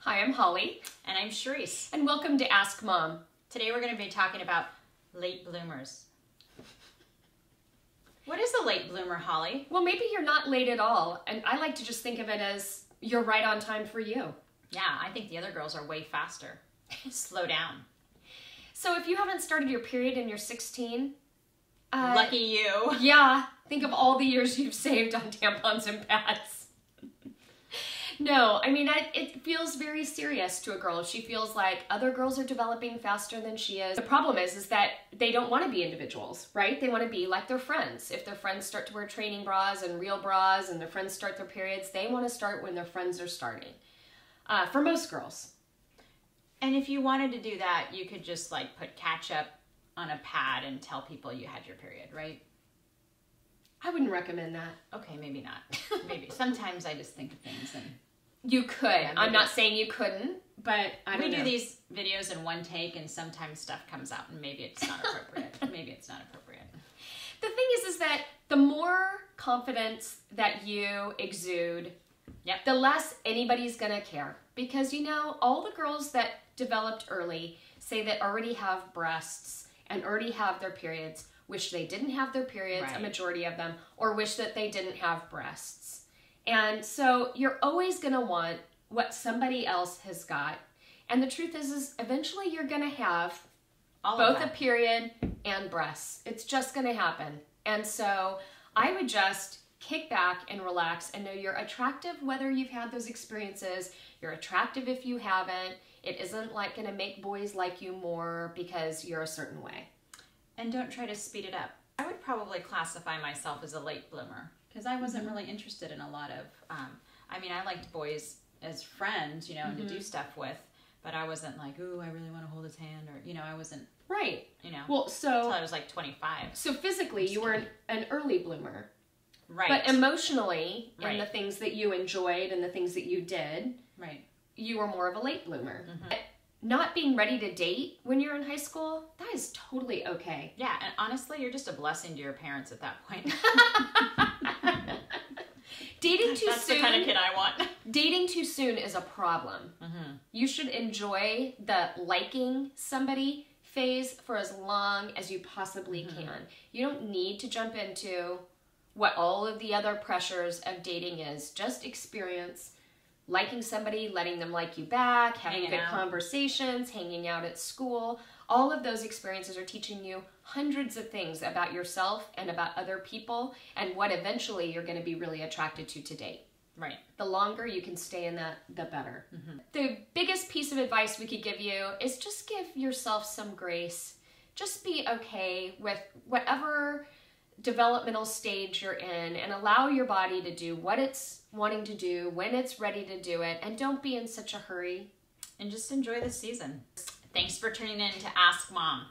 Hi, I'm Holly. And I'm Charisse. And welcome to Ask Mom. Today we're going to be talking about late bloomers. What is a late bloomer, Holly? Well, maybe you're not late at all, and I like to just think of it as you're right on time for you. Yeah, I think the other girls are way faster. Slow down. So if you haven't started your period and you're 16... lucky you. Yeah, think of all the years you've saved on tampons and pads. No, I mean, it feels very serious to a girl if she feels like other girls are developing faster than she is. The problem is that they don't want to be individuals, right? They want to be like their friends. If their friends start to wear training bras and real bras and their friends start their periods, they want to start when their friends are starting. For most girls. And if you wanted to do that, you could just like put ketchup on a pad and tell people you had your period, right? I wouldn't recommend that. Okay, maybe not. Maybe. Sometimes I just think of things and... You could. Yeah, I'm not saying you couldn't, but I don't know. We do these videos in one take and sometimes stuff comes out and maybe it's not appropriate. Maybe it's not appropriate. The thing is that the more confidence that you exude, the less anybody's going to care. Because, you know, all the girls that developed early say that already have breasts and already have their periods, wish they didn't have their periods, right. A majority of them, or wish that they didn't have breasts. And so you're always going to want what somebody else has got. And the truth is eventually you're going to have both a period and breasts. It's just going to happen. And so I would just kick back and relax and know you're attractive whether you've had those experiences. You're attractive if you haven't. It isn't like going to make boys like you more because you're a certain way. And don't try to speed it up. I would probably classify myself as a late bloomer because I wasn't really interested in a lot of, I mean, I liked boys as friends, you know, and to do stuff with, but I wasn't like, ooh, I really want to hold his hand, or, you know, I wasn't, right. You know, well, so until I was like 25. So physically you were an early bloomer. Right. But emotionally, in the things that you enjoyed and the things that you did, you were more of a late bloomer. Not being ready to date when you're in high school, that is totally okay. Yeah, and honestly, you're just a blessing to your parents at that point. Dating too That's soon. the kind of kid I want. Dating too soon is a problem. You should enjoy the liking somebody phase for as long as you possibly can. You don't need to jump into what all of the other pressures of dating is. Just experience liking somebody, letting them like you back, having good conversations, hanging out at school. All of those experiences are teaching you hundreds of things about yourself and about other people and what eventually you're going to be really attracted to date. Right. The longer you can stay in that, the better. The biggest piece of advice we could give you is just give yourself some grace. Just be okay with whatever developmental stage you're in and allow your body to do what it's wanting to do when it's ready to do it, and don't be in such a hurry. And just enjoy the season. Thanks for tuning in to Ask Mom.